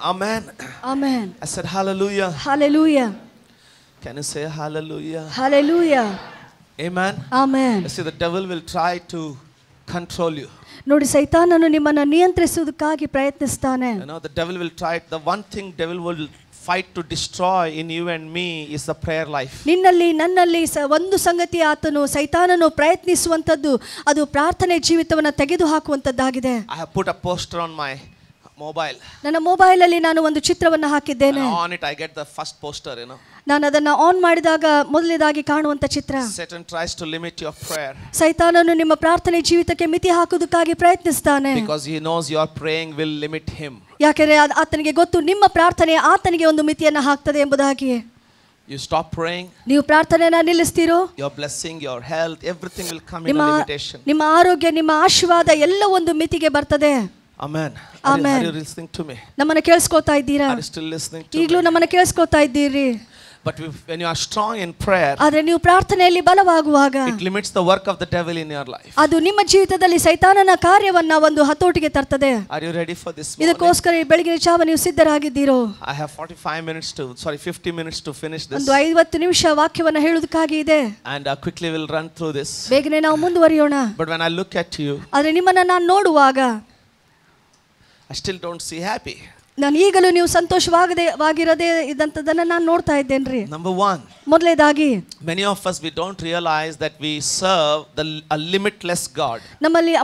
Amen. Amen. I said hallelujah. Hallelujah. Can you say hallelujah? Hallelujah. Amen. Amen. You see, the devil will try to control you. ನೋಡಿ ಸೈತಾನನು ನಿಮ್ಮನ್ನು ನಿಯಂತ್ರಿಸುವುದಕ್ಕಾಗಿ ಪ್ರಯತ್ನಿಸ್ತಾನೆ. You know, the devil will try. The one thing devil will fight to destroy in you and me is the prayer life. ನಿನ್ನಲ್ಲಿ ನನ್ನಲ್ಲಿ ಒಂದು ಸಂಗತಿ ಆತನು ಸೈತಾನನು ಪ್ರಯತ್ನಿಸುವಂತದ್ದು ಅದು ಪ್ರಾರ್ಥನೆ ಜೀವಿತವನ್ನು ತೆಗೆದುಹಾಕುವಂತದ್ದಾಗಿದೆ. I have put a poster on my mobile. ನನ್ನ ಮೊಬೈಲ್ ಅಲ್ಲಿ ನಾನು ಒಂದು ಚಿತ್ರವನ್ನು ಹಾಕಿದ್ದೇನೆ. On it I get the first poster, you know. ನಾನು ಅದನ್ನ ಆನ್ ಮಾಡಿದಾಗ ಮೊದಲನೇದಾಗಿ ಕಾಣುವಂತ ಚಿತ್ರ. Satan tries to limit your prayer. ಸೈತಾನನು ನಿಮ್ಮ ಪ್ರಾರ್ಥನೆ ಜೀವಿತಕ್ಕೆ ಮಿತಿ ಹಾಕುವುದಕ್ಕಾಗಿ ಪ್ರಯತ್ನಿಸ್ತಾನೆ. Because he knows your praying will limit him. ಯಾಕೆಂದರೆ ಆತನಿಗೆ ಗೊತ್ತು ನಿಮ್ಮ ಪ್ರಾರ್ಥನೆ ಆತನಿಗೆ ಒಂದು ಮಿತಿಯನ್ನು ಹಾಕ್ತದೆ ಎಂಬುದಾಗಿ. You stop praying. ನೀವು ಪ್ರಾರ್ಥನೆಯನ್ನು ನಿಲ್ಲಿಸ್ತೀರೋ? Your blessing, your health, everything will come in a limitation. ನಿಮ್ಮ ಆರೋಗ್ಯ, ನಿಮ್ಮ ಆಶೀರ್ವಾದ ಎಲ್ಲ ಒಂದು ಮಿತಿಗೆ ಬರ್ತದೆ. Amen. Amen. Are you listening to me? ನಮ್ಮನ್ನು ಕೇಳಿಸ್ಕೊತಾ ಇದ್ದೀರಾ? Are you still listening to me? ಈಗಲೂ ನಮ್ಮನ್ನು ಕೇಳಿಸ್ಕೊತಾ ಇದ್ದೀರಿ? But when you are strong in prayer, ಆದರೆ ನೀವು ಪ್ರಾರ್ಥನೆಯಲ್ಲಿ ಬಲವಾಗುವಾಗ it limits the work of the devil in your life. ಅದು ನಿಮ್ಮ ಜೀವಿತದಲ್ಲಿ ಸೈತಾನನ ಕಾರ್ಯವನ್ನ ಒಂದು ಹತೋಟಿಗೆ ತರ್ತದೆ. Are you ready for this morning? ಇದಕ್ಕೋಸ್ಕರ ಈ ಬೆಳಗಿನ ಜಾವ ನೀವು ಸಿದ್ಧರಾಗಿದ್ದೀರೋ? I have 50 minutes to finish this. ಒಂದು 50 ನಿಮಿಷ ವಾಕ್ಯವನ್ನು ಹೇಳುವುದಕ್ಕಾಗಿ ಇದೆ. And quickly we'll run through this. ಬೇಗನೆ ನಾವು ಮುಂದುವರಿಯೋಣ. But when I look at you, ಆದರೆ ನಿಮ್ಮನ್ನ ನಾನು ನೋಡುವಾಗ I still don't see happy. ನಾನು ಈಗಲೂ ನೀವು ಸಂತೋಷವಾಗಿರದೇ ಇದ್ದಂಥದ್ದನ್ನು ನಾನು ನೋಡ್ತಾ ಇದ್ದೇನ್ರಿ. Number one, ಮೊದಲನೇದಾಗಿ many of us we don't realize that we serve a limitless God.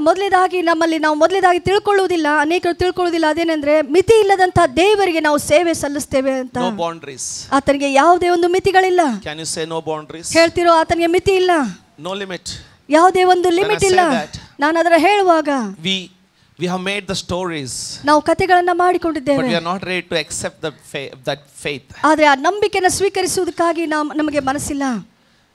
ಮೊದಲನೇದಾಗಿ ನಾವು ಮೊದಲನೇದಾಗಿ ತಿಳ್ಕೊಳ್ಳುವುದಿಲ್ಲ, ಅನೇಕರು ತಿಳ್ಕೊಳ್ಳುವುದಿಲ್ಲ ಅದೇನೆಂದ್ರೆ ಮಿತಿ ಇಲ್ಲದಂತ ದೇವರಿಗೆ ನಾವು ಸೇವೆ ಸಲ್ಲಿಸ್ತೇವೆ ಅಂತ. No boundaries. ಆತನಿಗೆ ಯಾವುದೇ ಒಂದು ಮಿತಿಗಳಿಲ್ಲ. Can you say no boundaries? ಹೇಳ್ತಿರೋ ಆತನಿಗೆ ಮಿತಿ ಇಲ್ಲ. No limit. ಯಾವುದೇ ಒಂದು ಲಿಮಿಟ್ ಇಲ್ಲ. ನಾನು ಅದರ ಹೇಳುವಾಗ we have made the stories. ನಾವು ಕಥೆಗಳನ್ನು ಮಾಡಿಕೊಂಡಿದ್ದೇವೆ. But we are not ready to accept that faith. ಆದರೆ ಆ ನಂಬಿಕೆಯನ್ನು ಸ್ವೀಕರಿಸುವುದಕ್ಕಾಗಿ ನಮಗೆ ಮನಸ್ಸಿಲ್ಲ.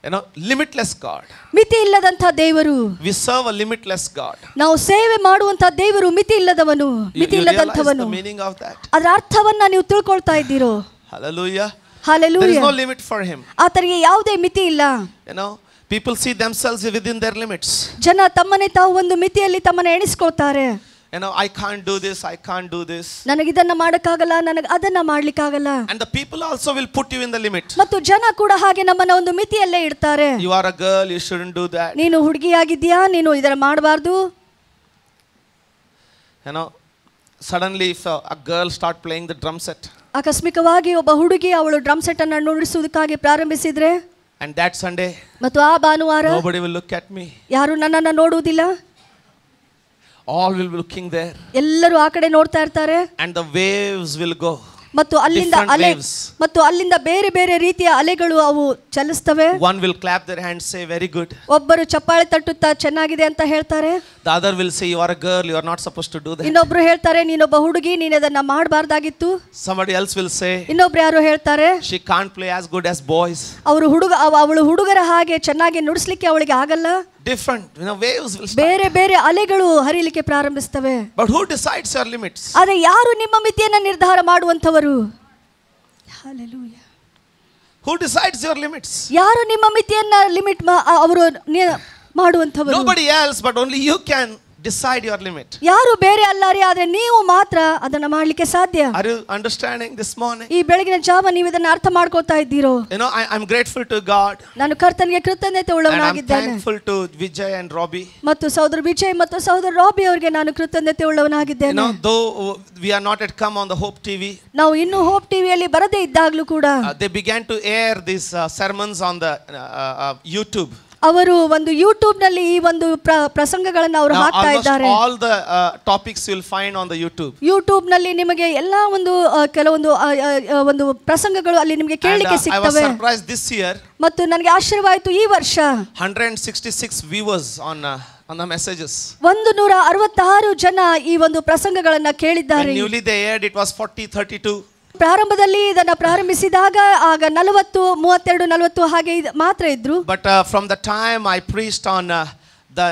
You know, limitless God. ಮಿತಿ ಇಲ್ಲದಂತ ದೇವರು. We serve a limitless God. ನಾವು ಸೇವೆ ಮಾಡುವಂತ ದೇವರು ಮಿತಿ ಇಲ್ಲದವನು, ಮಿತಿ ಇಲ್ಲದಂತವನು. The meaning of that. ಅದರ ಅರ್ಥವನ್ನ ನೀವು ತಿಳ್ಕೊಳ್ತಾ ಇದ್ದೀರೋ? Hallelujah. Hallelujah. There is no limit for him. ಆತನಿಗೆ ಯಾವುದೇ ಮಿತಿ ಇಲ್ಲ. You know, people see themselves within their limits. ಜನ ತಮ್ಮನ್ನೇ ತಾವು ಒಂದು ಮಿತಿಯಲ್ಲಿ ತಮ್ಮನ್ನು ಎಣಿಸ್ಕೊಳ್ತಾರೆ. You know, I can't do this, I can't do this. ನನಗೆ ಇದನ್ನ ಮಾಡಕ್ಕಾಗಲ್ಲ, ನನಗೆ ಅದನ್ನ ಮಾಡ್ಲಿಕ್ಕಾಗಲ್ಲ. And the people also will put you in the limit. ಮತ್ತು ಜನ ಕೂಡ ಹಾಗೆ ನಮ್ಮನ್ನ ಒಂದು ಮಿತಿಯಲ್ಲೇ ಇಡ್ತಾರೆ. You are a girl, you shouldn't do that. ನೀನು ಹುಡುಗಿಯಾಗಿದ್ದೀಯಾ, ನೀನು ಇದರ ಮಾಡಬಾರ್ದು. You know, suddenly if a girl start playing the drum set. ಆಕಸ್ಮಿಕವಾಗಿ ಒಬ್ಬ ಹುಡುಗಿ ಅವಳು ಡ್ರಮ್ ಸೆಟ್ ಅನ್ನು ನುಡಿಸುವುದಕ್ಕಾಗಿ ಪ್ರಾರಂಭಿಸಿದ್ರೆ, and that Sunday ಮತ್ತು ಆ ಭಾನುವಾರ nobody will look at me. ಯಾರು ನನ್ನನ್ನು ನೋಡುವುದಿಲ್ಲ. All will be looking there. ಎಲ್ಲರೂ ಆ ಕಡೆ ನೋಡ್ತಾ ಇರ್ತಾರೆ. And the waves will go. ಮತ್ತು ಅಲ್ಲಿಂದ ಬೇರೆ ಬೇರೆ ರೀತಿಯ ಅಲೆಗಳು ಅವು ಚಲಿಸ್ತವೆ. One will clap their hands, say very good. ಒಬ್ಬರು ಚಪ್ಪಾಳೆ ತಟ್ಟುತ್ತಾ ಚೆನ್ನಾಗಿದೆ ಅಂತ ಹೇಳ್ತಾರೆ. The other will say you are a girl, you are not supposed to do that. ಇನ್ನೊಬ್ರು ಹೇಳ್ತಾರೆ ನೀನೊಬ್ಬ ಹುಡುಗಿ, ನೀನು ಅದನ್ನ ಮಾಡಬಾರ್ದಾಗಿತ್ತು. Somebody else will say ಇನ್ನೊಬ್ರು ಯಾರು ಹೇಳ್ತಾರೆ she can't play as good as boys. ಅವಳು ಹುಡುಗರ ಹಾಗೆ ಚೆನ್ನಾಗಿ ನುಡಿಸ್ಲಿಕ್ಕೆ ಅವಳಿಗೆ ಆಗಲ್ಲ. Different, you know, waves will start. ಬೇರೆ ಬೇರೆ ಅಲೆಗಳು ಹರಿಲಿಕ್ಕೆ ಪ್ರಾರಂಭಿಸ್ತವೆ. But who decides your limits? ಆದರೆ ಯಾರು ನಿಮ್ಮ ಮಿತಿಯನ್ನು ನಿರ್ಧಾರ ಮಾಡುವಂತವರು? Hallelujah. Who decides your limits? ಯಾರು ನಿಮ್ಮ ಮಿತಿಯನ್ನ ಲಿಮಿಟ್ ಅವರು ಮಾಡುವಂತವರು? Nobody else, but only you can decide your limit. ಯಾರು ಬೇರೆ ಅಲ್ಲಾರಿ, ಆದರೆ ನೀವು ಮಾತ್ರ ಅದನ್ನ ಮಾಡಲಿಕ್ಕೆ ಸಾಧ್ಯ. Are you understanding this morning? ಈ ಬೆಳಗಿನ ಜಾವ ನೀವು ಇದನ್ನ ಅರ್ಥ ಮಾಡ್ಕೊಳ್ತಾ ಇದ್ದೀರೋ? You know, I'm grateful to God. ನಾನು ಕರ್ತನಿಗೆ ಕೃತಜ್ಞತೆ ಉಳ್ಳವನಾಗಿದ್ದೇನೆ. I'm thankful to Vijay and Robbie. ಮತ್ತು ಸಹೋದರ ವಿಜಯ್ ಮತ್ತು ಸಹೋದರ ರಾಬಿ ಅವರಿಗೆ ನಾನು ಕೃತಜ್ಞತೆ ಉಳ್ಳವನಾಗಿದ್ದೇನೆ. You know, though we are not yet come on the Hope TV. ನಾವು ಇನ್ನೂ ಹೋಪ್ ಟಿವಿಯಲ್ಲಿ ಬರದೇ ಇದ್ದಾಗಲೂ ಕೂಡ they began to air these sermons on the YouTube. ಅವರು ಒಂದು ಯೂಟ್ಯೂಬ್ ನಲ್ಲಿ ಈ ಒಂದು ಪ್ರಸಂಗಗಳನ್ನು ಅವರು ಹಾಕ್ತಾ ಇದ್ದಾರೆ. All the topics you will find on the YouTube. YouTube ನಲ್ಲಿ ನಿಮಗೆ ಎಲ್ಲಾ ಒಂದು ಕೆಲವೊಂದು ಒಂದು ಪ್ರಸಂಗಗಳು ಅಲ್ಲಿ ನಿಮಗೆ ಕೇಳಲಿಕ್ಕೆ ಸಿಗ್ತವೆ. I was surprised this year. ಮತ್ತು ನನಗೆ ಆಶ್ಚರ್ಯವಾಯಿತು ಈ ವರ್ಷ 166 viewers on the messages. 166 ಜನ ಈ ಒಂದು ಪ್ರಸಂಗಗಳನ್ನು ಕೇಳಿದ್ದಾರೆ. When newly they aired it was 40-32. ಪ್ರಾರಂಭದಲ್ಲಿ ಇದನ್ನ ಪ್ರಾರಂಭಿಸಿದಾಗ ಆಗ 40, 32, 40 ಹಾಗೆ ಮಾತ್ರ ಇದ್ರು. But from the time I preached on the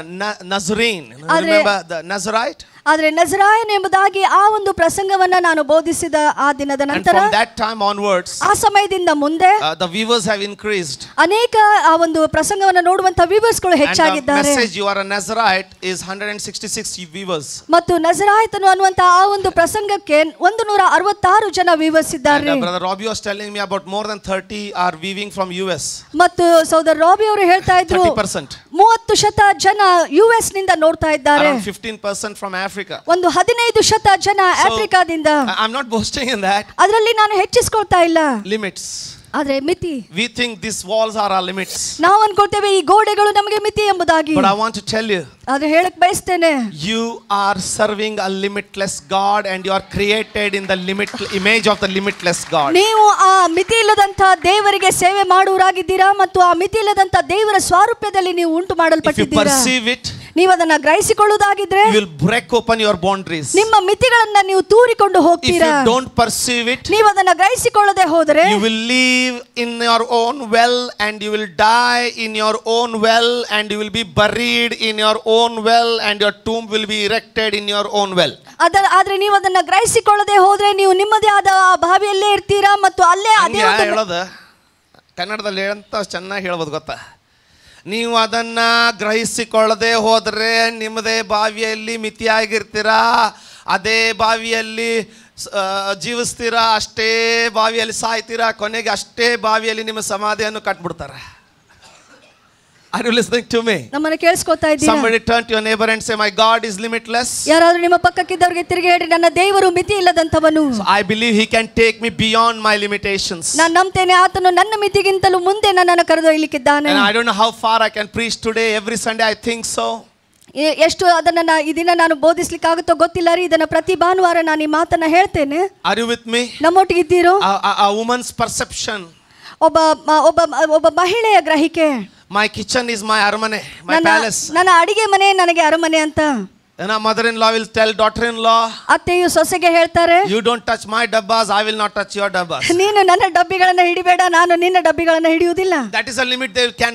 Nazarene, remember the Nazarite? ಆದರೆ ನಜರಾಯನು ಎಂಬುದಾಗಿ ಆ ಒಂದು ಪ್ರಸಂಗವನ್ನ ನಾನು ಬೋಧಿಸಿದ ಆ ದಿನದ And ನಂತರ from that time onwards, ಆ ಸಮಯದಿಂದ ಮುಂದೆ the viewers have increased. ಅನೇಕ ಆ ಒಂದು ಪ್ರಸಂಗವನ್ನ ನೋಡುವಂತ ವ್ಯೂವರ್ಸ್ಗಳು And the ಹೆಚ್ಚಾಗಿದ್ದಾರೆ. message "You are a Nazarite" is 166 viewers. ಮತ್ತು ನಜರಾಯತನು ಅನ್ನುವಂತ ಆ ಒಂದು ಪ್ರಸಂಗಕ್ಕೆ 166 ಜನ ವ್ಯೂವರ್ಸ್ And ಇದ್ದಾರೆ. brother Robbie was telling me about more than 30 are viewing from US. ಮತ್ತು ಸಹೋದರ ರಾಬಿ ಅವರು ಹೇಳ್ತಾ ಇದ್ರು 30%. 30% ಜನ US ನಿಂದ ನೋಡ್ತಾ ಇದ್ದಾರೆ. Around 15% from Africa. ಒಂದು 15% ಜನ ಆಫ್ರಿಕಾದಿಂದ. I'm not boasting in that. ಅದರಲ್ಲಿ ನಾನು ಹೆಚ್ಚಿಸ್ಕೊಳ್ತಾ ಇಲ್ಲ. Limits. ಆದ್ರೆ ಮಿತಿ. We think these walls are our limits. ನಾವು ಅನ್ಕೊಳ್ತೇವೆ ಈ ಗೋಡೆಗಳು ನಮಗೆ ಮಿತಿ ಎಂಬುದಾಗಿ. But I want to tell you, ಆದ್ರೆ ಹೇಳಕ್ ಬಯಸ್ತೇನೆ, you are serving a limitless God and you are created in the image of the limitless God. ನೀವು ಆ ಮಿತಿ ಇಲ್ಲದಂತ ದೇವರಿಗೆ ಸೇವೆ ಮಾಡುವರಾಗಿದ್ದೀರಾ ಮತ್ತು ಆ ಮಿತಿ ಇಲ್ಲದಂತ ದೇವರ ಸ್ವರೂಪದಲ್ಲಿ ನೀವು ಉಂಟು If you ಮಾಡಲ್ಪಟ್ಟಿದ್ದೀರಾ. perceive it, ನೀವು ಅದನ್ನ ಗ್ರಹಿಸಿಕೊಳ್ಳುವುದಾಗಿದ್ರೆ you will break open your boundaries. ನಿಮ್ಮ ಮಿತಿಗಳನ್ನ ನೀವು ತೂರಿಕೊಂಡು If ಹೋಗ್ತೀರಾ. you don't perceive it, ನೀವು ಅದನ್ನ ಗ್ರಹಿಸಿಕೊಳ್ಳದೆ ಹೋದರೆ you will live in your own well and you will die in your own well and you will be buried in your own well and your tomb will be erected in your own well. ಆದ್ರೆ ನೀವು ಅದನ್ನ ಗ್ರಹಿಸಿಕೊಳ್ಳದೆ ಹೋದ್ರೆ ನೀವು ನಿಮ್ಮದೇ ಆದ ಆ ಬಾವಿಯಲ್ಲೇ ಇರ್ತೀರಾ ಮತ್ತು ಅಲ್ಲೇ ಅದೇ ಹಂಗೆ ಹೇಳೋದು ಕನ್ನಡದಲ್ಲಿ ಅಂತ ಚೆನ್ನಾಗಿ ಹೇಳ್ಬೋದು ಗೊತ್ತಾ, ನೀವು ಅದನ್ನ ಗ್ರಹಿಸಿಕೊಳ್ಳದೆ ಹೋದರೆ ನಿಮ್ಮದೇ ಬಾವಿಯಲ್ಲಿ ಮಿತಿಯಾಗಿರ್ತೀರಾ, ಅದೇ ಬಾವಿಯಲ್ಲಿ ಜೀವಿಸ್ತೀರಾ, ಅಷ್ಟೇ ಬಾವಿಯಲ್ಲಿ ಸಾಯ್ತೀರಾ, ಕೊನೆಗೆ ಅಷ್ಟೇ ಬಾವಿಯಲ್ಲಿ ನಿಮ್ಮ ಸಮಾಧಿಯನ್ನು ಕಟ್ಬಿಡ್ತಾರೆ. Are you listening to me? ನಮ್ಮನ್ನ ಕೇಳಿಸ್ಕೊತಾ ಇದ್ದೀರಾ? Somebody turn to your neighbor and say, my God is limitless. ಯಾರಾದ್ರೂ ನಿಮ್ಮ ಪಕ್ಕಕ್ಕಿದ್ದವರಿಗೆ ತಿರುಗಿ ಹೇಳಿ, ನನ್ನ ದೇವರು ಮಿತಿ ಇಲ್ಲದಂತವನು. So I believe he can take me beyond my limitations. ನಾನು ನಂಬ್ತೇನೆ ಆತನು ನನ್ನ ಮಿತಿಗಿಂತಲೂ ಮುಂದೆ ನನ್ನನ್ನು ಕರೆದೊಯ್ಯಲಿಕ್ಕಿದ್ದಾನೆ. And I don't know how far I can preach today. Every Sunday I think so. ಎಷ್ಟು ಅದನ್ನ ಈ ದಿನ ನಾನು ಬೋಧಿಸ್ಲಿಕ್ಕೆ ಆಗುತ್ತೋ ಗೊತ್ತಿಲ್ಲ ರೀ. ಇದನ್ನ ಪ್ರತಿ ಭಾನುವಾರ ನಾನು ಈ ಮಾತನ್ನ ಹೇಳ್ತೇನೆ. Are you with me? ನಮ್ಮೊಟ್ಟಿಗೆ ಇದ್ದೀರೋ? A woman's perception. ಒಬ್ಬ ಮಹಿಳೆಯ ಗ್ರಹಿಕೆ. My kitchen is my armane, my palace. ನನ್ನ ಅಡಿಗೆ ಮನೆ ನನಗೆ ಅರಮನೆ ಅಂತ. And a mother-in-law will tell daughter-in-law, ಅತ್ತೆಯು ಸೊಸೆಗೆ ಹೇಳ್ತಾರೆ, you don't touch my dabbas, I will not touch your dabbas. ನೀನು ನನ್ನ ಡಬ್ಬಿಗಳನ್ನ ಹಿಡಿಬೇಡ, ನಾನು ನಿನ್ನ ಡಬ್ಬಿಗಳನ್ನ ಹಿಡಿಯುವುದಿಲ್ಲ. That is a limit they can,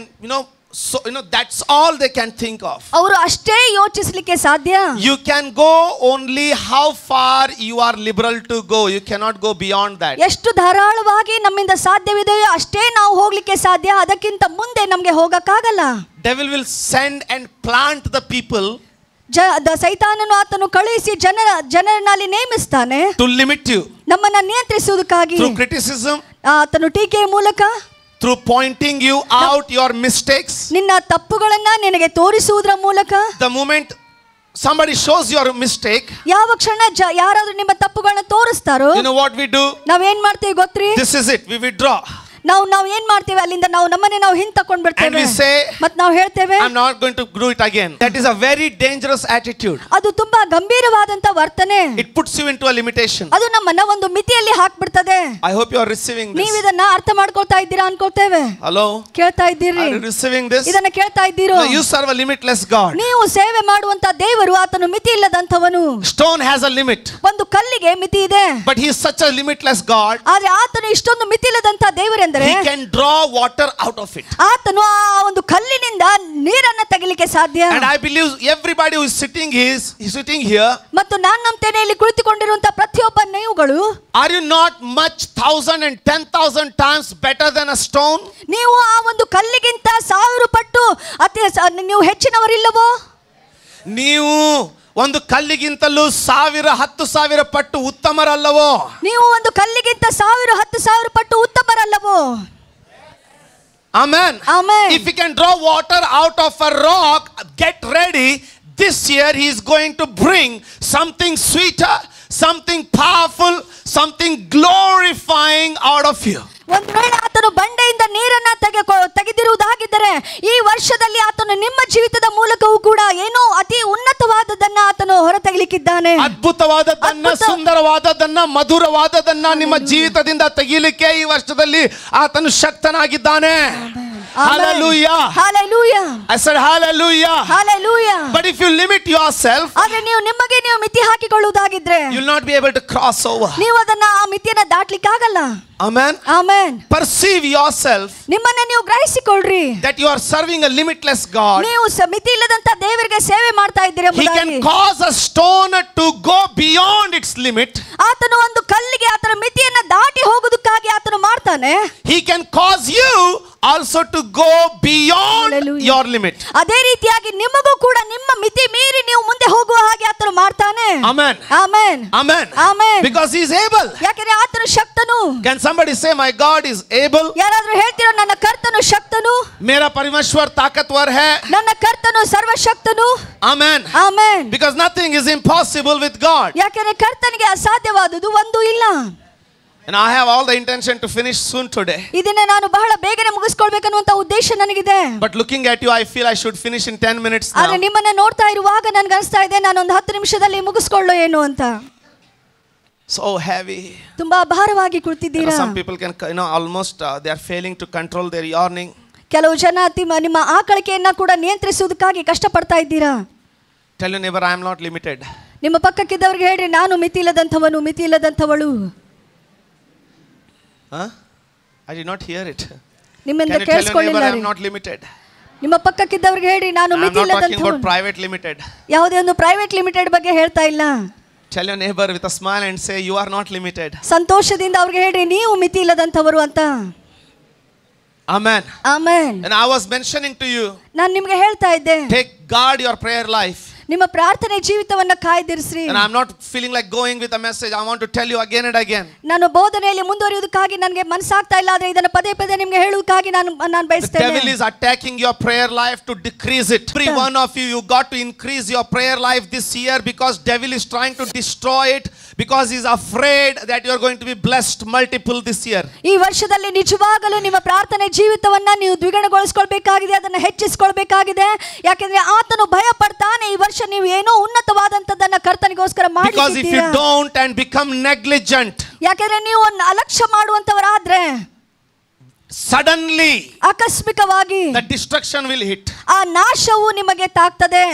so that's all they can think of. ಅವರು ಅಷ್ಟೇ ಯೋಚಿಸಲಿಕ್ಕೆ ಸಾಧ್ಯ. You can go only how far you are liberal to go. You cannot go beyond that. ಎಷ್ಟು ಧಾರಾಳವಾಗಿ ನಮ್ಮಿಂದ ಸಾಧ್ಯವಿದೆಯೋ ಅಷ್ಟೇ ನಾವು ಹೋಗ್ಲಿಕ್ಕೆ ಸಾಧ್ಯ. ಅದಕ್ಕಿಂತ ಮುಂದೆ ನಮಗೆ ಹೋಗಕ್ಕಾಗಲ್ಲ. Devil will send and plant the people. ಸೈತಾನನು ಆತನು ಕಳುಹಿಸಿ ಜನರನ್ನಲ್ಲಿ ನೇಮಿಸ್ತಾನೆ to limit you. ನಮ್ಮನ್ನ ನಿಯಂತ್ರಿಸುವುದಕ್ಕಾಗಿ. Through criticism. ಆತನು ಟೀಕೆಯ ಮೂಲಕ. Through pointing you out your mistakes. ನಿನ್ನ ತಪ್ಪುಗಳನ್ನ ನಿನಗೆ ತೋರಿಸುವುದರ ಮೂಲಕ. The moment somebody shows your mistake, ಯಾವ ಕ್ಷಣ ಯಾರಾದ್ರೂ ನಿಮ್ಮ ತಪ್ಪುಗಳನ್ನ ತೋರಿಸ್ತಾರೋ, you know what we do? ನಾವೇನ್ ಮಾಡ್ತೀವಿ ಗೊತ್ತ್ರಿ? This is it. We withdraw. ನಾವು ಏನ್ ಮಾಡ್ತೀವಿ, ಅಲ್ಲಿಂದ ನಮ್ಮನ್ನೇ ನಾವು ಹಿಂತಕೊಂಡು ಬಿಡ್ತೇವೆ. And we say, ಮತ್ತೆ ನಾವು ಹೇಳ್ತೇವೆ, I'm not going to do it again. That is a very dangerous attitude. ಅದು ತುಂಬಾ ಗಂಭೀರವಾದಂತ ವರ್ತನೆ. It puts you into a limitation. ಅದು ನಮ್ಮನ್ನ ಒಂದು ಮಿತಿಯಲ್ಲಿ ಹಾಕ್ಬಿಡ್ತದೆ. I hope you are receiving this. ನೀವು ಇದನ್ನ ಅರ್ಥ ಮಾಡ್ಕೊಳ್ತಾ ಇದ್ದೀರಾ ಅನ್ಕೊಳ್ತೇವೆ. Hello? ಕೇಳ್ತಾ ಇದ್ದೀರಿ? Are you receiving this? ಇದನ್ನ ಕೇಳ್ತಾ ಇದ್ದೀರೋ? No, you serve a limitless God. ನೀವು ಸೇವೆ ಮಾಡುವಂತ ದೇವರು ಆತನು ಮಿತಿ ಇಲ್ಲದಂತವನು. Stone has a limit. ಒಂದು ಕಲ್ಲಿಗೆ ಮಿತಿ ಇದೆ. But he is such a limitless God. ಆದ್ರೆ ಆತನು ಇಷ್ಟೊಂದು ಮಿತಿ ಇಲ್ಲದಂತ ದೇವರೆಂದರೆ he can draw water out of it. ಆತನು ಆ ಒಂದು ಕಲ್ಲಿನಿಂದ ನೀರನ್ನು ತೆಗಿಲಿಕ್ಕೆ ಸಾಧ್ಯ. And I believe everybody who is sitting here. ಮತ್ತು ನಾನು ನಂಬ್ತೇನೆ ಇಲ್ಲಿ ಕುಳಿತುಕೊಂಡಿರುವಂತ ಪ್ರತಿಯೊಬ್ಬ ನೀವುಗಳು, are you not much 1,000 and 10,000 times better than a stone? ನೀವು ಆ ಒಂದು ಕಲ್ಲಿಗಿಂತ 1000 ಪಟ್ಟು ನೀವು ಹೆಚ್ಚಿನವರಿಲ್ಲವೋ? ನೀವು ಒಂದು ಕಲ್ಲಿಗಿಂತಲೂ 1000 ಪಟ್ಟು ಉತ್ತಮರಲ್ಲವೋ? ನೀವು ಒಂದು ಕಲ್ಲಿಗಿಂತ 1000 ಪಟ್ಟು ಉತ್ತಮರಲ್ಲವೋ? Amen. Amen. If he can draw water out of a rock, get ready. This year he is going to bring something sweeter, something powerful, something glorifying out of you. ಒಂದು ವೇಳೆ ಆತನು ಬಂಡೆಯಿಂದ ನೀರನ್ನ ತೆಗೆದಿರುವುದಾಗಿದ್ದರೆ ಈ ವರ್ಷದಲ್ಲಿ ಆತನು ನಿಮ್ಮ ಜೀವಿತದ ಮೂಲಕವೂ ಕೂಡ ಏನೋ ಅತಿ ಉನ್ನತವಾದದನ್ನ ಆತನು ಹೊರತೆಗೆಯಲಿಕ್ಕಿದ್ದಾನೆ. ಅದ್ಭುತವಾದದನ್ನ, ಸುಂದರವಾದದನ್ನ, ಮಧುರವಾದದನ್ನ ನಿಮ್ಮ ಜೀವಿತದಿಂದ ತೆಗೆಯಲಿಕ್ಕೆ ಈ ವರ್ಷದಲ್ಲಿ ಆತನು ಶಕ್ತನಾಗಿದ್ದಾನೆ. Hallelujah. Hallelujah. I said hallelujah. Hallelujah. But if you limit yourself, ಆದ್ರೆ ನೀವು ನಿಮಗೆ ನೀವು ಮಿತಿ ಹಾಕಿಕೊಳ್ಳುವುದಾಗಿದ್ರೆ you'll not be able to cross over. ನೀವು ಅದನ್ನ ಆ ಮಿತಿಯನ್ನ ದಾಟ್ಲಿಕ್ಕೆ ಆಗಲ್ಲ. Amen. Amen. Perceive yourself ನಿಮ್ಮನ್ನ ನೀವು ಗ್ರಹಿಸಿಕೊಳ್ಳ್ರಿ. that you are serving a limitless God. ನೀವು ಮಿತಿ ಇಲ್ಲದಂತ ದೇವರಿಗೆ ಸೇವೆ ಮಾಡ್ತಾ ಇದ್ದೀರಿ He can ಎಂಬುದಾಗಿ. cause a stone to go beyond its limit. ಆತನು ಒಂದು ಕಲ್ಲಿಗೆ ಆತನ ಮಿತಿಯನ್ನ ದಾಟಿ ಹೋಗುವುದಕ್ಕಾಗಿ ಆತನು ಮಾಡ್ತಾನೆ. He can cause you also to go beyond Hallelujah. your limit. ಅದೇ ರೀತಿಯಾಗಿ ನಿಮಗೂ ಕೂಡ ನಿಮ್ಮ ಮಿತಿ ಮೀರಿ ನೀವು ಮುಂದೆ ಹೋಗುವ ಹಾಗೆ ಆತನು ಮಾಡ್ತಾನೆ. Amen. Amen. Amen. Amen. Because he is able. ಯಾಕಂದ್ರೆ ಆತನು ಶಕ್ತನು. Can somebody say my God is able? ಯಾರಾದ್ರೂ ಹೇಳ್ತೀರೋ ನನ್ನ ಕರ್ತನು ಶಕ್ತನು? मेरा परमेश्वर ताकतवर है. ನನ್ನ ಕರ್ತನು ಸರ್ವಶಕ್ತನು. Amen. Amen. Because nothing is impossible with God. ಯಾಕಂದ್ರೆ ಕರ್ತನಿಗೆ ಅಸಾಧ್ಯವಾದುದು ಒಂದು ಇಲ್ಲ. And I have all the intention to finish soon today. ಇದನ್ನ ನಾನು ಬಹಳ ಬೇಗನೆ ಮುಗಿಸ್ಕೊಳ್ಬೇಕನ್ನುವಂತ ಉದ್ದೇಶ ನನಗಿದೆ. But looking at you, I feel I should finish in 10 minutes now. ಆದ್ರೆ ನಿಮ್ಮನ್ನ ನೋಡ್ತಾ ಇರುವಾಗ ನನಗೆ ಅನಿಸ್ತಾ ಇದೆ ನಾನು ಒಂದು 10 ನಿಮಿಷದಲ್ಲಿ ಮುಗಿಸ್ಕೊಳ್ಳೋ ಏನು ಅಂತ. So heavy. ತುಂಬಾ ಭಾರವಾಗಿ ಕುಳಿತಿದ್ದೀರಾ. Some people can, almost they are failing to control their yawning. ಕೆಲವು ಜನ ನಿಮ್ಮ ಆಕಳಿಕೆಯನ್ನ ಕೂಡ ನಿಯಂತ್ರಿಸುವುದಕ್ಕಾಗಿ ಕಷ್ಟಪಡ್ತಾ ಇದ್ದೀರಾ. Tell your neighbor I am not limited. ನಿಮ್ಮ ಪಕ್ಕಕ್ಕಿದ್ದವರಿಗೆ ಹೇಳ್ರಿ ನಾನು ಮಿತಿ ಇಲ್ಲದಂತವನು ಮಿತಿ ಇಲ್ಲದಂತವಳು. I did not hear it. ನಿಮ್ಮಿಂದ Can you tell your neighbor I am ಕೇಳಿಸ್ಕೊಳ್ಳಿಲ್ಲ. not limited? ನಿಮ್ಮ ಪಕ್ಕಕ್ಕಿದ್ದವರಿಗೆ ಹೇಳ್ರಿ ನಾನು I am ಮಿತಿ not talking about ಇಲ್ಲದಂತವನು. private limited. ಯಾವುದೇ ಒಂದು ಪ್ರೈವೇಟ್ ಲಿಮಿಟೆಡ್ ಬಗ್ಗೆ ಹೇಳ್ತಾ ಇಲ್ಲ. Tell your neighbor with a smile and say you are not limited. ಸಂತೋಷದಿಂದ ಅವ್ರಿಗೆ ಹೇಳ್ರಿ ನೀವು ಮಿತಿ ಇಲ್ಲದಂತವರು ಅಂತ. Amen. Amen. And I was mentioning to you, ನಾನು ನಿಮಗೆ ಹೇಳ್ತಾ ಇದ್ದೆ take guard your prayer life. ನಿಮ್ಮ ಪ್ರಾರ್ಥನೆ ಜೀವಿತವನ್ನ ಕಾಯ್ದಿರಿಸ್ರಿ. And I'm not feeling like going with a message. I want to tell you again and again. ನಾನು ಬೋಧನೆಯಲ್ಲಿ ಮುಂದುವರಿಯುವುದಕ್ಕಾಗಿ ನನಗೆ ಮನಸ್ಸಾಗ್ತಾ ಇಲ್ಲ, ಆದ್ರೆ ಇದನ್ನ ಪದೇ ಪದೇ ನಿಮಗೆ ಹೇಳುವುದಕ್ಕಾಗಿ ನಾನು The ಬಯಸ್ತೇನೆ. devil is attacking your prayer life to decrease it. Every one of you got to increase your prayer life this year because devil is trying to destroy it because he's afraid that you are going to be blessed multiple this year. ಈ ವರ್ಷದಲ್ಲಿ ನಿಜವಾಗಲೂ ನಿಮ್ಮ ಪ್ರಾರ್ಥನೆ ಜೀವಿತವನ್ನ ನೀವು ದ್ವಿಗುಣಗೊಳಿಸಿಕೊಳ್ಳಬೇಕಾಗಿದೆ, ಅದನ್ನ ಹೆಚ್ಚಿಸಿಕೊಳ್ಳಬೇಕಾಗಿದೆ. ಯಾಕೆಂದ್ರೆ ಆತನು ಭಯ ಪಡ್ತಾನೆ ಈ ವರ್ಷ ನೀವು ಏನೋ ಉನ್ನತವಾದಂತದನ್ನ ಕರ್ತನಿಗೋಸ್ಕರ Because if you ಮಾಡಲಿದ್ದೀರಾ. don't and become negligent, ಯಾಕೆಂದ್ರೆ ನೀವು ಅಲಕ್ಷ್ಯ ಮಾಡುವಂತವರಾದ್ರೆ suddenly ಆಕಸ್ಮಿಕವಾಗಿ the destruction will hit. ಆ ನಾಶವು ನಿಮಗೆ ತಾಕ್ತದೆ.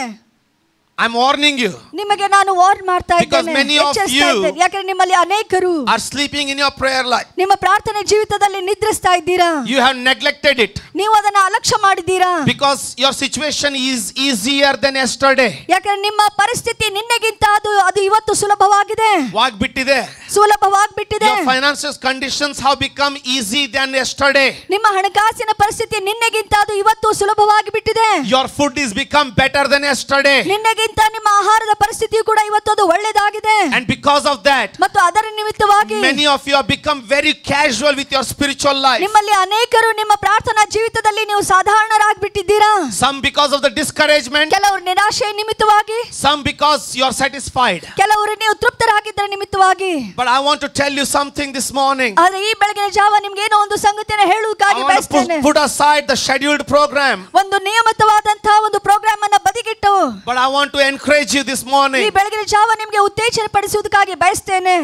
I'm warning you. ನಿಮಗೆ ನಾನು ವಾರ್ನ್ ಮಾಡ್ತಾ Because ಇದ್ದೇನೆ, many of ಎಚ್ಚರಿಸ್ತಾ you ಇದ್ದೇನೆ. ಯಾಕಂದ್ರೆ ನಿಮ್ಮಲ್ಲಿ ಅನೇಕರು Are sleeping in your prayer life. ನಿಮ್ಮ ಪ್ರಾರ್ಥನೆ ಜೀವಿತದಲ್ಲಿ ನಿದ್ರಿಸ್ತಾ ಇದ್ದೀರಾ. You have neglected it ನೀವು ಅದನ್ನ ಅಲಕ್ಷ್ಯ ಮಾಡಿದ್ದೀರಾ. because your situation is easier than yesterday. ಯಾಕಂದ್ರೆ ನಿಮ್ಮ ಪರಿಸ್ಥಿತಿ ನಿನ್ನೆಗಿಂತ ಅದು ಇವತ್ತು ಸುಲಭವಾಗಿದೆ, Vagbitide. ಸುಲಭವಾಗ್ಬಿಟ್ಟಿದೆ. Your financial conditions have become easy than yesterday. ನಿಮ್ಮ ಹಣಕಾಸಿನ ಪರಿಸ್ಥಿತಿ ನಿನ್ನೆಗಿಂತ ಅದು ಇವತ್ತು ಸುಲಭವಾಗಿ ಬಿಟ್ಟಿದೆ. Your food is become better than yesterday. ನಿನ್ನೆಗಿಂತ ನಿಮ್ಮ ಆಹಾರದ ಪರಿಸ್ಥಿತಿಯು ಕೂಡ ಇವತ್ತು ಅದು ಒಳ್ಳೆದಾಗಿದೆ. And because of that, ಮತ್ತು ಅದರ ನಿಮಿತ್ತವಾಗಿ many of you have become very casual with your spiritual life. ನಿಮ್ಮಲ್ಲಿ ಅನೇಕರು ನಿಮ್ಮ ಪ್ರಾರ್ಥನಾ ಜೀವಿತದಲ್ಲಿ ನೀವು ಸಾಧಾರಣರಾಗ್ಬಿಟ್ಟಿದ್ದೀರಾ. Some because of the discouragement, ಕೆಲವರು ನಿರಾಶೆ ನಿಮಿತ್ತವಾಗಿ, some because you are satisfied. ಕೆಲವರು ನೀವು ತೃಪ್ತರಾಗಿದ್ದರ ನಿಮಿತ್ತವಾಗಿ. But I want to tell you something this morning. ಆದ್ರೆ ಈ ಬೆಳಗಿನ ಜಾವ ನಿಮ್ಗೆ ಏನೋ ಒಂದು ಸಂಗತಿಯನ್ನು ಹೇಳುವುದಕ್ಕಾಗಿ I want ಬಯಸ್ತೇನೆ. to put aside the scheduled program. ಒಂದು ನಿಯಮಿತವಾದಂತಹ ಒಂದು ಪ್ರೋಗ್ರಾಮ್ ಅನ್ನ ಬದಿಗಿಟ್ಟು But I want to encourage you this ಈ morning. ಬೆಳಗಿನ ಜಾವ ನಿಮ್ಗೆ ಉತ್ತೇಜನ ಪಡಿಸುವುದಕ್ಕಾಗಿ ಬಯಸ್ತೇನೆ.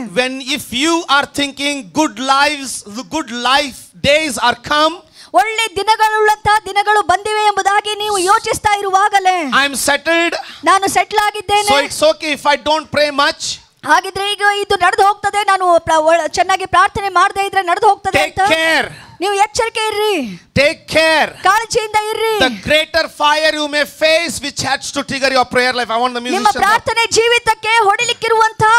If you are thinking good life days are come, ಒಳ್ಳೆ ದಿನಗಳುಳ್ಳಂತಹ ದಿನಗಳು ಬಂದಿವೆ ಎಂಬುದಾಗಿ ನೀವು ಯೋಚಿಸ್ತಾ ಇರುವಾಗಲೇ I am settled, ನಾನು ಸೆಟ್ಲ್ ಆಗಿದ್ದೇನೆ, so it's okay if I don't pray much. ಹಾಗಿದ್ರೆ ಈಗ ಇದು ನಡೆದು ಹೋಗ್ತದೆ, ನಾನು ಚೆನ್ನಾಗಿ ಪ್ರಾರ್ಥನೆ ಮಾಡದೇ ಇದ್ರೆ ನಡೆದು ಹೋಗ್ತದೆ Take ಅಂತ care. ನೀವು ಎಚ್ಚರಿಕೆ ಇರ್ರಿ, Take care. ಕಾಳಜಿಯಿಂದ ಇರ್ರಿ. The greater fire you may face which has to trigger your prayer life. I want the ನಿಮ್ಮ musicians. ಪ್ರಾರ್ಥನೆ ಜೀವಿತಕ್ಕೆ ಹೊಡಿಲಿಕ್ಕಿರುವಂತಹ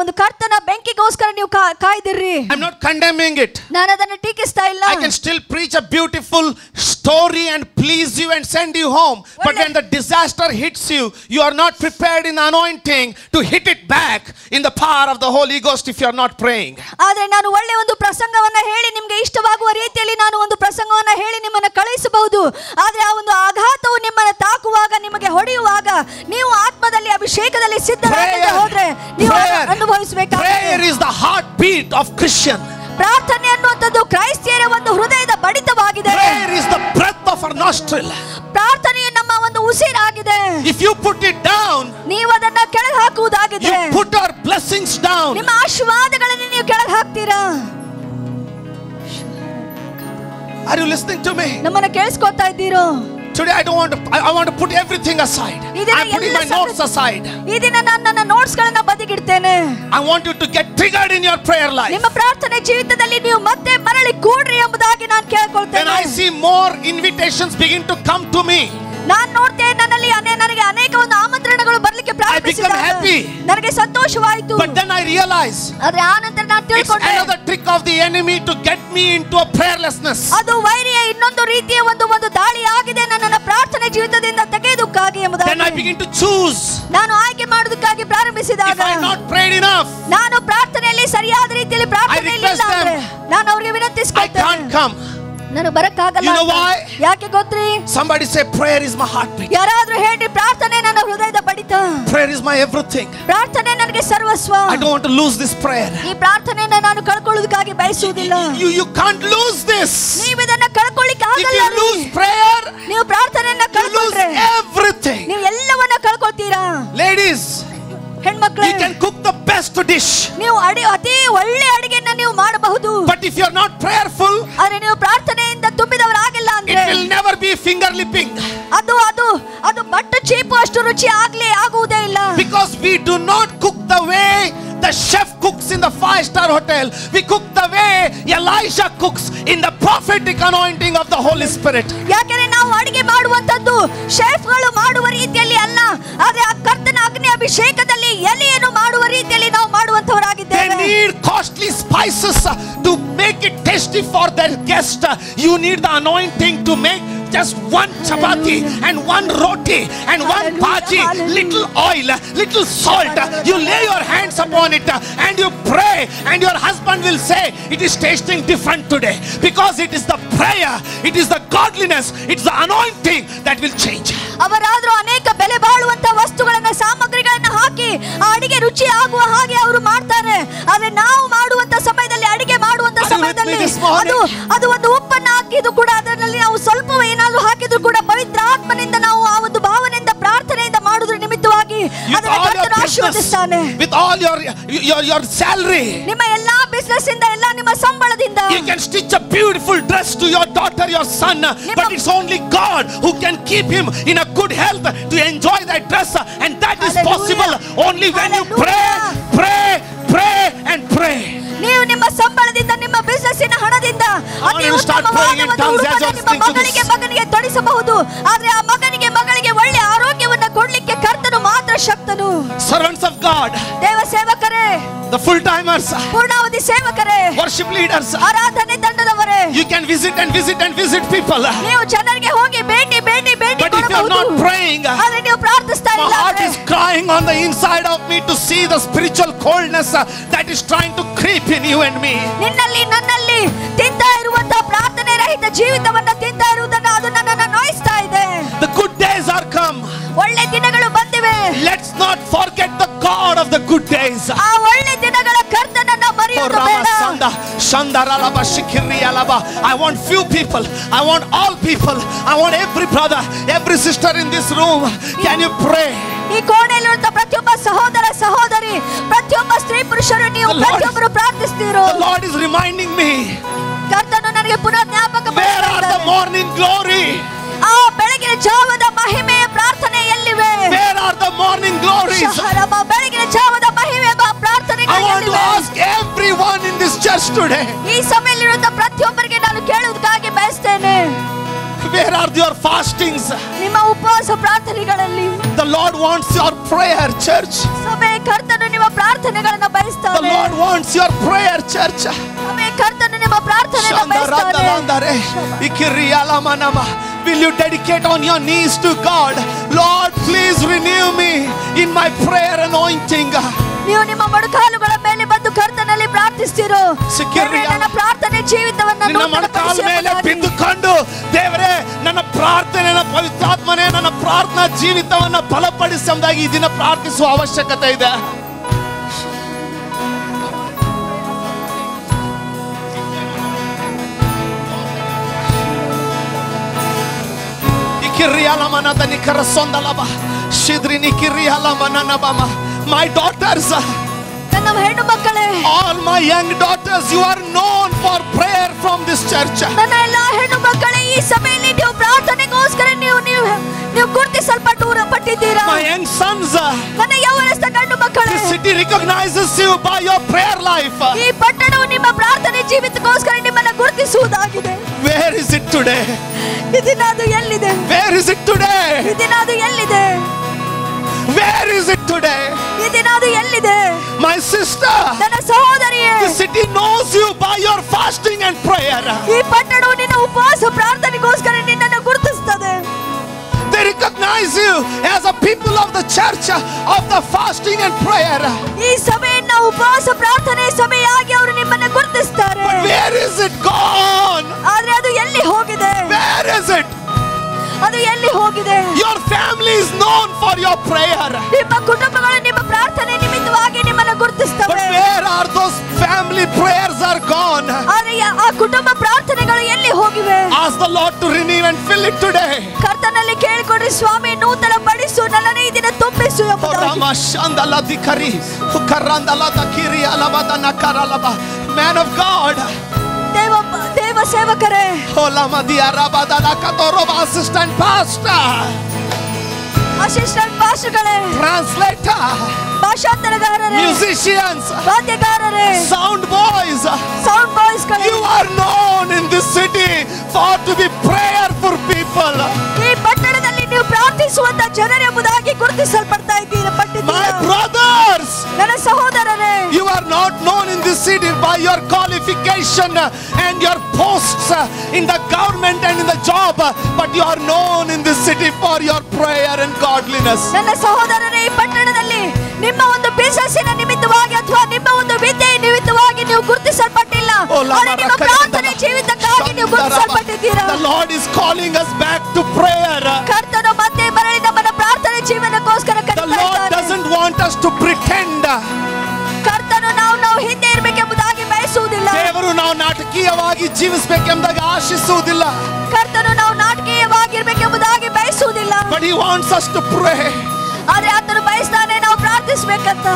ಒಂದು ಕರ್ತನ ಬೆಂಕಿಗೋಸ್ಕರ ನೀವು ಕಾಯ್ದಿರ್ರಿ. I'm not condemning it. ನಾನು ಅದನ್ನು ಟೀಕಿಸ್ತಾ ಇಲ್ಲ. I can still preach a beautiful story and please you and send you home. But when the disaster hits you, you are not prepared in anointing to hit it back in the power of the Holy Ghost if you are not praying. ಆದ್ರೆ ನಾನು ಒಳ್ಳೆ ಒಂದು ಪ್ರಸಂಗವನ್ನ ಹೇಳಿ ನಿಮ್ಗೆ ಇಷ್ಟವಾಗುವ ರೀತಿಯಲ್ಲಿ ನಾನು ಒಂದು ಪ್ರಸಂಗವನ್ನ ಹೇಳಿ ನಿಮ್ಮನ್ನ ಕಳುಹಿಸಬಹುದು. ಆದ್ರೆ ಆ ಒಂದು ಆಘಾತವು ನಿಮ್ಮನ್ನ ತಾಕುವಾಗ, ನಿಮಗೆ ಹೊಡೆಯುವಾಗ ನೀವು ಆತ್ಮದಲ್ಲಿ ಅಭಿಷೇಕದಲ್ಲಿ ಸಿದ್ಧರಾಗದೆ ಹೋದ್ರೆ ನೀವು ಅನುಭವಿಸಬೇಕಾಗಿದೆ. Prayer is the heartbeat of Christian. ಪ್ರಾರ್ಥನೆ ಅನ್ನುವಂಥದ್ದು ಕ್ರೈಸ್ತಿಯರ ಒಂದು ಹೃದಯದ ಬಡಿತವಾಗಿದೆ. Prayer is the breath of our nostril. ಪ್ರಾರ್ಥನೆಯು ನಮ್ಮ ಒಂದು ಉಸಿರಾಗಿದೆ. If you put it down, ನೀವು ಅದನ್ನ ಕೆಳಗೆ ಹಾಕುವುದಾಗಿದ್ರೆ, you put our blessings down. ನಿಮ್ಮ ಆಶೀರ್ವಾದಗಳನ್ನು ನೀವು ಕೆಳಗೆ ಹಾಕ್ತೀರಾ. Are you listening to me? ನಮ್ಮನ್ನ ಕೇಳಿಸ್ಕೊತಾ ಇದ್ದೀರೋ? Today I don't want to, I want to put everything aside. I'm putting my notes aside. ಈ ದಿನ ನಾನು ನನ್ನ ನೋಟ್ಸ್ ಗಳನ್ನ ಬದಿಗಿಡ್ತೇನೆ. I want you to get triggered in your prayer life. ನಿಮ್ಮ ಪ್ರಾರ್ಥನೆ ಜೀವಿತದಲ್ಲಿ ನೀವು ಮತ್ತೆ ಮರಳಿ ಕೂಡ್ರಿ ಎಂಬುದಾಗಿ ನಾನು ಕೇಳಿಕೊಳ್ಳುತ್ತೇನೆ. When I see more invitations begin to come to me, ನಾನು ನೋಡ್ತೇನೆ ನನ್ನಲ್ಲಿ ನನಗೆ ಅನೇಕ ಒಂದು ಆಮಂತ್ರಣಗಳು ಬರಲಿಕ್ಕೆ ಪ್ರಾರಂಭಿಸಿದಾಗ ನನಗೆ ಸಂತೋಷವಾಯಿತು. but then I realize ಆದರೆ ಆನಂತರ ನಾನು ತಿಳ್ಕೊಂಡೆ it's another trick of the enemy to get me into a prayerlessness. ಅದು ವೈರಿಯ ಇನ್ನೊಂದು ರೀತಿಯ ಒಂದು ದಾಳಿ ಆಗಿದೆ ನನ್ನನ್ನ ಪ್ರಾರ್ಥನೆ ಜೀವಿತದಿಂದ ತೆಗೆಯುವುದಕ್ಕಾಗಿ ಎಂಬುದಾಗಿ. then I begin to choose. ನಾನು ಆಯ್ಕೆ ಮಾಡುವುದಕ್ಕಾಗಿ ಪ್ರಾರಂಭಿಸಿದಾಗ if I not prayed enough, ನಾನು ಪ್ರಾರ್ಥನೆಯಲ್ಲಿ ಸರಿಯಾದ ರೀತಿಯಲ್ಲಿ ಪ್ರಾರ್ಥನೆಯಲ್ಲಿ ಇಲ್ಲ ಅಂದ್ರೆ ನಾನು ಅವರಿಗೆ ವಿನಂತಿಸುತ್ತೇನೆ. I can't come. ನಾನು ಬರಕ್ಕಾಗಲ್ಲ. You know why? ಯಾಕೆ ಗೊತ್ತ್ರಿ? Somebody say prayer is my heartbeat. ಯಾರಾದ್ರೂ ಹೇಳಿ ಪ್ರಾರ್ಥನೆ ನನ್ನ ಹೃದಯದ ಬಡಿತ. prayer is my everything. ಪ್ರಾರ್ಥನೆ ನನಗೆ ಸರ್ವಸ್ವ. I don't want to lose this prayer. ಈ ಪ್ರಾರ್ಥನೆಯನ್ನು ನಾನು ಕಳ್ಕೊಳ್ಳುವುದಕ್ಕಾಗಿ ಬಯಸುವುದಿಲ್ಲ. You can't lose this. ನೀವು ಇದನ್ನ ಕಳ್ಕೊಳ್ಳಿಕ್ಕೆ ಆಗಲ್ಲ. if you lose prayer, ನೀವು ಪ್ರಾರ್ಥನೆಯನ್ನು ಕಳ್ಕೊಂಡ್ರೆ everything. ನೀವು ಎಲ್ಲವನ್ನ ಕಳ್ಕೊಳ್ತೀರಾ. ladies, ಹೆಣ್ಮಕ್ಳು, you can cook the best dish. ನೀವು ಅತಿ ಒಳ್ಳೆ ಅಡಿಗೆಯನ್ನ ನೀವು ಮಾಡಬಹುದು. but if you are not prayerful, ಆದರೆ ನೀವು ಪ್ರಾರ್ಥನೆಯಿಂದ ತುಂಬಿದವರಾಗಿಲ್ಲ ಅಂದ್ರೆ it will never be finger lipping. ಅದು ಬಟ್ಟು ಚೀಪು ಅಷ್ಟು ರುಚಿ ಆಗುವುದೇ ಇಲ್ಲ. because we do not cook the way the chef cooks in the 5-star hotel. We cook the way Elijah cooks in the prophetic anointing of the Holy Spirit. ಯಾಕಂದ್ರೆ ನಾವು ಅಡಿಗೆ ಮಾಡುವಂತದ್ದು ಶೆಫ್ಗಳು ಮಾಡುವ ರೀತಿಯಲ್ಲಿ ಅಲ್ಲ, ಆದರೆ ಆ ಕರ್ತನ ಅಗ್ನಿ ಅಭಿಷೇಕದಲ್ಲಿ ಎಲೆಯನ್ನು ಮಾಡುವ ರೀತಿಯಲ್ಲಿ ನಾವು ಮಾಡುವಂತವರಾಗಿದ್ದೇವೆ. they need costly spices to make it tasty for their guest. you need the anointing to make just one chapati and one roti and one bhaji, little oil, little salt. you lay your hands upon it and you pray, and your husband will say it is tasting different today, because it is the prayer, it is the godliness, it's the anointing that will change. ಅವರಾದರೂ ಅನೇಕ ಬೆಲೆ ಬಾಳುವಂತ ವಸ್ತುಗಳನ್ನ ಸಾಮಗ್ರಿಗಳನ್ನ ಹಾಕಿ ಆ ಅಡಿಗೆ ರುಚಿ ಆಗುವ ಹಾಗೆ ಅವರು ಮಾಡ್ತಾರೆ. ಆದರೆ ನಾವು ಮಾಡುವಂತ ಸಮಯದಲ್ಲಿ ಅಡಿಗೆ ಮಾಡುವಂತ ಸಮಯದಲ್ಲಿ ಅದು ಒಂದು ಉಪ್ಪನ್ನ ಹಾಕಿದ್ದು ಕೂಡ ಅದರಲ್ಲಿ ನಾವು ಸ್ವಲ್ಪ ಏನಾದರೂ ಹಾಕಿದ್ರು ಕೂಡ ಪವಿತ್ರ ಆತ್ಮನಿಂದ ನಾವು ಆ ಒಂದು ಭಾವನೆಯಿಂದ ಪ್ರಾರ್ಥನೆಯಿಂದ ಮಾಡುವುದರ ನಿಮಿತ್ತವಾಗಿ ಅದನ್ನು ಕರ್ತನು ಆಶೀರ್ವದಿಸ್ತಾನೆ. with all your salary, ನಿಮ್ಮ ಎಲ್ಲಾ ಬಿಸಿನೆಸ್ ಇಂದ ಎಲ್ಲಾ ನಿಮ್ಮ ಸಂಬಳದಿಂದ you can stitch a beautiful dress to your daughter, your son, but it's only God who can keep him in a good health to enjoy that dress, and that is possible only when you pray and pray. ನೀವು ನಿಮ್ಮ ಸಂಬಳದಿಂದ ನಿಮ್ಮ ಬಿಸಿನೆಸ್ಸಿನ ಹಣದಿಂದ ಅತಿ ಉತ್ತಮವಾದ ಒಂದು ಉಡುಪನ್ನು ನಿಮ್ಮ ಮಗನಿಗೆ ತೊಡಿಸಬಹುದು. ಆದರೆ ಆ ಮಗನಿಗೆ ಒಳ್ಳೆ ಆರೋಗ್ಯವನ್ನು ಕೊಡ್ಲಿಕ್ಕೆ ಕರ್ತನು ಮಾತ್ರ ಶಕ್ತನು. servants of God, ದೇವ ಸೇವಕರೇ, the full timers, ಪೂರ್ಣಾವಧಿ ಸೇವಕರೇ, worship leaders, ಆರಾಧನೆ ತಂಡದವರೇ, you can visit people. ನೀವು ಜನರಿಗೆ ಹೋಗಿ ಭೇಟಿ but if you are not praying, ಆದರೆ ನೀವು ಪ್ರಾರ್ಥಿಸ್ತಾ ಇಲ್ಲ, my heart is crying on the inside of me to see the spiritual coldness that is trying to creep in you and me. ನಿನ್ನಲ್ಲಿ ನನ್ನಲ್ಲಿ ತಿಂತಾ ಇರುವಂತ ಪ್ರಾರ್ಥನೆ ರಹಿತ ಜೀವಿತವನ್ನ ತಿಂತಾ ಇರುವುದನ್ನು ಅದು ನನ್ನನ್ನು ನೋಯಿಸ್ತಾ ಇದೆ. the good days are come. ಒಳ್ಳೆ ದಿನಗಳು ಬಂದಿವೆ. let's not forget the God of the good days. ಆ ಒಳ್ಳೆ ದಿನಗಳ ಕರ್ತನನ್ನ ಮರೆಯೋದು ಬೇಡ. I want few people, I want all people, I want every brother, every sister in this room. can you pray? ಈ ಕೋಣೆಯಲ್ಲಿರುವಂತ ಪ್ರತಿಯೊಬ್ಬ ಸಹೋದರ ಸಹೋದರಿ, ಪ್ರತಿಯೊಬ್ಬ ಸ್ತ್ರೀ ಪುರುಷರು ನೀವು ಪ್ರತಿಯೊಬ್ಬರು ಪ್ರಾರ್ಥಿಸ್ತೀರೋ. the Lord is reminding me, ಕರ್ತನು ನನಗೆ ಪುನಃ ಜ್ಞಾಪಕ where are the morning glory? ಆ ಬೆಳಗಿನ ಜಾವದ ಮಹಿಮೆಯ ಪ್ರಾರ್ಥನೆ ಎಲ್ಲಿವೆ? where are the morning glories? ಬೆಳಗಿನ ಜಾವದ ಮಹಿಮೆಯ ಪ್ರಾರ್ಥನೆಗಳು I want to ask everyone in this church today, ಈ ಸಮಯದಲ್ಲಿರುವಂತ ಪ್ರತಿಯೊಬ್ಬರಿಗೆ ನಾನು ಕೇಳುವುದಕ್ಕಾಗಿ ಬಯಸ್ತೇನೆ, where are your fastings? ನಿಮ್ಮ ಉಪವಾಸ ಪ್ರಾರ್ಥನೆಗಳಲ್ಲಿ the Lord wants your prayer, church. ಸಭೆ ಕರ್ತನು ನಿಮ್ಮ ಪ್ರಾರ್ಥನೆಗಳನ್ನು ಬಯಸ್ತಾನೆ. the Lord wants your prayer, church. ಸಭೆ ಕರ್ತನು ನಿಮ್ಮ ಪ್ರಾರ್ಥನೆಯನ್ನು ಬಯಸ್ತಾನೆ. will you dedicate on your knees to God? Lord, please renew me in my prayer anointing. ನೀವು ನಿಮ್ಮ ಮೊಣಕಾಲುಗಳ ಮೇಲೆ ಬಂದು ಕರ್ತನಲ್ಲಿ ಪ್ರಾರ್ಥಿಸ್ತಿರೋ. ನನ್ನ ಪ್ರಾರ್ಥನೆ ಜೀವಿತವನ್ನು ನಿನ್ನ ಮೊಣಕಾಲ ಮೇಲೆ ಬಿದ್ದುಕೊಂಡು, ದೇವರೇ ನನ್ನ ಪ್ರಾರ್ಥನೆಯ ಪವಿತ್ರಾತ್ಮನೇ ನನ್ನ ಪ್ರಾರ್ಥನಾ ಜೀವಿತವನ್ನು ಬಲಪಡಿಸಿ ಎಂಬುದಾಗಿ ಈ ದಿನ ಪ್ರಾರ್ಥಿಸುವ ಅವಶ್ಯಕತೆ ಇದೆ. my daughters, ನನ್ನ ಹೆಣ್ಣು ಮಕ್ಕಳೇ, all my young daughters, you are known for prayer from this church. ನನ್ನ ಎಲ್ಲ ಹೆಣ್ಣು ಮಕ್ಕಳೇ, ಈ ಸಭೆಯಲ್ಲಿ ನೀವು ಪ್ರಾರ್ಥನೆಗೋಸ್ಕರ ನೀವು ಗುರುತಿಸಲ್ಪಟ್ಟಿದ್ದೀರಾ. My young sons, ನನ್ನ ಯೌವನಸ್ಥ ಗಂಡು ಮಕ್ಕಳೇ, this city recognizes you by your prayer life. ಈ ಪಟ್ಟಣವು ನಿಮ್ಮ ಪ್ರಾರ್ಥನೆ ಜೀವಿತಕ್ಕೋಸ್ಕರ ನಿಮ್ಮನ್ನು ಗುರುತಿಸುವುದಾಗಿದೆ. Where is it today? ಈ ದಿನ ಅದು ಎಲ್ಲಿದೆ? Where is it today? ಈ ದಿನ ಅದು ಎಲ್ಲಿದೆ? Where is it today? ಈ ದಿನ ಅದು ಎಲ್ಲಿದೆ? My sister, ನನ್ನ ಸಹೋದರಿಯೇ, the city knows you by your fasting and prayer. ಈ ಪಟ್ಟಣವು ನಿನ್ನ ಉಪವಾಸ ಪ್ರಾರ್ಥನೆಗೋಸ್ಕರ ನಿನ್ನನ್ನು ಗುರುತಿಸುತ್ತದೆ. They recognize you as a people of the church of the fasting and prayer. ಈ ಸಭೆಯನ್ನ ಉಪವಾಸ ಪ್ರಾರ್ಥನೆ ಸಭೆಯಾಗಿ ಅವರು ನಿಮ್ಮನ್ನು ಗುರುತಿಸುತ್ತಾರೆ. But where is it gone? ಆದ್ರೆ ಅದು ಎಲ್ಲಿ ಹೋಗಿದೆ? Where is it? ಅದು ಎಲ್ಲಿ ಹೋಗಿದೆ? Your family is known for your prayer. ನಿಮ್ಮ ಕುಟುಂಬಗಳು ನಿಮ್ಮ ಪ್ರಾರ್ಥನೆ ನಿಮಿತ್ತವಾಗಿ ನಿಮ್ಮನ್ನು ಗುರುತಿಸುತ್ತವೆ. But where are those family prayers are gone? ಆದ್ರೆ ಆ ಕುಟುಂಬ ಪ್ರಾರ್ಥನೆಗಳು ಎಲ್ಲಿ ಹೋಗಿವೆ? Ask the Lord to renew and fill it today. ಕರ್ತನಲ್ಲಿ ಕೇಳಿಕೊಳ್ಳಿ, ಸ್ವಾಮಿ ನೂತನ ಪಡಿಸು, ನನ್ನನ್ನು ಈ ದಿನ ತುಂಬಿಸು ಎಂಬುದಾಗಿ. Man of God, ದೇವ ಸೇವಕರೇ, assistant pastor, ಅಸಿಸ್ಟೆಂಟ್ ಪಾಸ್ಟರ್ಗಳೇ, translator, ಭಾಷಾಂತರಗಾರರೇ, musicians, ವಾದ್ಯಗಾರರೇ, sound boys, ಸೌಂಡ್ ಬಾಯ್ಸ್ಗಳೇ, you are known in this city for to be prayerful people. ಈ ಪಟ್ಟಣದಲ್ಲಿ ನೀವು ಪ್ರಾರ್ಥಿಸುವಂತ ಜನರೆಂಬುದಾಗಿ ಗುರುತಿಸಲ್ಪಡ್ತಾ ಇದ್ದೀರಾ. My brothers, ನನ್ನ ಸಹೋದರರೇ, you are not known in this city by your qualification and your posts in the government and in the job, but you are known in this city for your prayer and godliness. ನನ್ನ ಸಹೋದರರೇ, ಈ ಪಟ್ಟಣದಲ್ಲಿ ನಿಮ್ಮ ಒಂದು ಬಿಸಿನೆಸ್ಸಿನ ನಿಮಿತ್ತವಾಗಿ ಅಥವಾ ನಿಮ್ಮ ಒಂದು ವಿದ್ಯೆಯ ನಿಮಿತ್ತವಾಗಿ ನೀವು ಗುರುತಿಸಲ್ಪಟ್ಟಿಲ್ಲ. ಆದರೆ ನಿಮ್ಮ ಪ್ರಾರ್ಥನೆ ಜೀವಿತಕ್ಕಾಗಿ ನೀವು ಗುರುತಿಸಲ್ಪಟ್ಟಿದ್ದೀರಾ. The Lord is calling us back to prayer. ಕರ್ತನು ಮತ್ತೆ ಮರಳಿ ನಮ್ಮನ್ನ ಪ್ರಾರ್ಥನೆ ಜೀವನಕ್ಕೋಸ್ಕರ The Lord ಕರೆಯುತ್ತಾನೆ. doesn't want us to pretend. ಕರ್ತನು ನಾವು ಹಿಂದೆ ಇರಬೇಕೆಂಬುದಾಗಿ ಬಯಸುವುದಿಲ್ಲ. ದೇವರು ನಾವು ನಾಟಕೀಯವಾಗಿ ಜೀವಿಸಬೇಕೆಂಬುದಾಗಿ ಆಶಿಸುವುದಿಲ್ಲ. ಕರ್ತನು ನಾವು ನಾಟಕೀಯವಾಗಿರ್ಬೇಕೆಂಬುದಾಗಿ ಬಯಸುವುದಿಲ್ಲ. But He wants us to pray. ಆದ್ರೆ ಆತನು ಬಯಸ್ತಾನೆ ನಾವು ಪ್ರಾರ್ಥಿಸಬೇಕಂತ.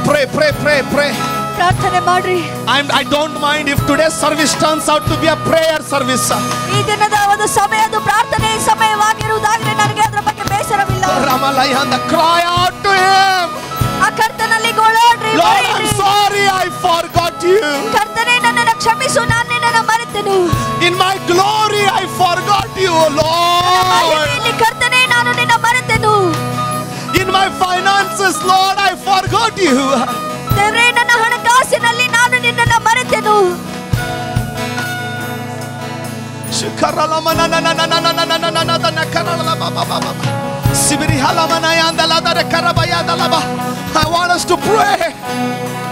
Pray, pray, pray, pray. ಪ್ರಾರ್ಥನೆ ಮಾಡ್ರಿ. I don't mind if today's service turns out to be a prayer service. ಈ ದಿನದ ಒಂದು ಸಮಯದ ಪ್ರಾರ್ಥನೆ ಸಮಯವಾಗಿರುವುದಾದ್ರೆ ನನಗೆ ಅದರ ಬಗ್ಗೆ ಬೇಸರವಿಲ್ಲ. Cry out to Him. ಆ ಕರ್ತನಲ್ಲಿ ಗೋಳಾಡ್ರಿ. Lord, I'm sorry I forgot you. ಕರ್ತನೇ, ನನ್ನನ್ನು ಕ್ಷಮಿಸು, ನಾನು ನಿನ್ನನ್ನು ಮರೆತೆನು. In my glory I forgot you, Lord. ಮಹಿಮೆಯಲ್ಲಿ ಕರ್ತನೇ, ನಾನು ನಿನ್ನ ಮರೆತೆನು. In my finances, Lord, I forgot you. ದೇವರೇ, ನನ್ನ ಹಣಕಾಸಿನಲ್ಲಿ ನಾನು ನಿನ್ನನ್ನು ಮರೆತೆನು. I want us to pray.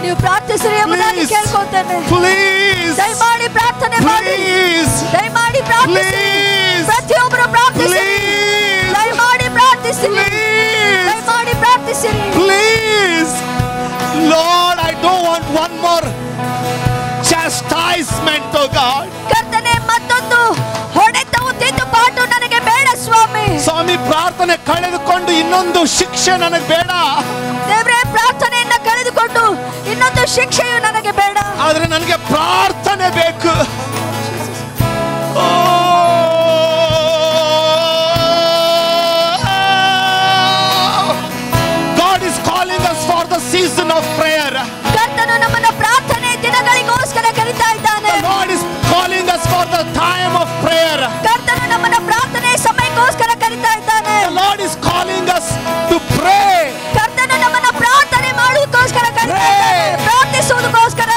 ನೀವು ಪ್ರಾರ್ಥಿಸಿರಿ ಎಂಬುದಾಗಿ ಕೇಳ್ಕೊಳ್ತೇನೆ. Please. ದಯಮಾಡಿ ಪ್ರಾರ್ಥನೆ ಮಾಡಿ. Please. ದಯಮಾಡಿ ಪ್ರಾರ್ಥಿಸಿರಿ. Please. ಪ್ರತಿಯೊಬ್ಬರು ಪ್ರಾರ್ಥಿಸಿರಿ. Please. ದಯಮಾಡಿ ಪ್ರಾರ್ಥಿಸಿರಿ. Please. ದಯಮಾಡಿ ಪ್ರಾರ್ಥಿಸಿರಿ. Please. Lord, I don't want one more chastisement, oh God. ಕರ್ತನೇ, ಮತ್ತೊಂದು ಹೊಡೆತವು ತಿದ್ದುಪಾಟು ನನಗೆ ಬೇಡ ಸ್ವಾಮಿ. ಸ್ವಾಮಿ, ಪ್ರಾರ್ಥನೆ ಕಳೆದುಕೊಂಡು ಇನ್ನೊಂದು ಶಿಕ್ಷೆ ನನಗೆ ಬೇಡ. ದೇವರೇ, ಪ್ರಾರ್ಥನೆಯನ್ನ ಕಳೆದುಕೊಂಡು ಇನ್ನೊಂದು ಶಿಕ್ಷೆಯು ನನಗೆ ಬೇಡ. ಆದ್ರೆ ನನಗೆ ಪ್ರಾರ್ಥನೆ ಬೇಕು. God is calling us for the season of prayer. ಕರ್ತನು ನಮ್ಮನ್ನ ಪ್ರಾರ್ಥನೆ ದಿನಗಳಿಗೋಸ್ಕರ ಕರೀತಾ ಇದ್ದಾನೆ. The Lord is calling us for the time of prayer. ಕರ್ತನು ನಮ್ಮನ್ನ ಪ್ರಾರ್ಥನೆ ಸಮಯಕ್ಕೋಸ್ಕರ ಕರೀತಾ ಇದ್ದಾನೆ. The Lord is calling us to pray. ಕರ್ತನು ನಮ್ಮನ್ನ ಪ್ರಾರ್ಥನೆ ಮಾಡುವುದಕ್ಕೋಸ್ಕರ ಕರೀತಾ ಇದ್ದಾನೆ. ಪ್ರಾರ್ಥಿಸುವುದಕ್ಕೋಸ್ಕರ.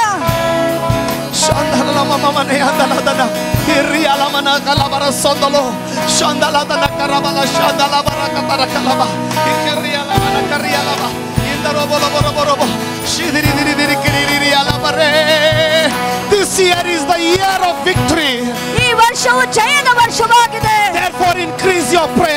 This year is the year of victory. ಈ ವರ್ಷವು ಜಯದ ವರ್ಷವಾಗಿದೆ. Therefore increase your prayer.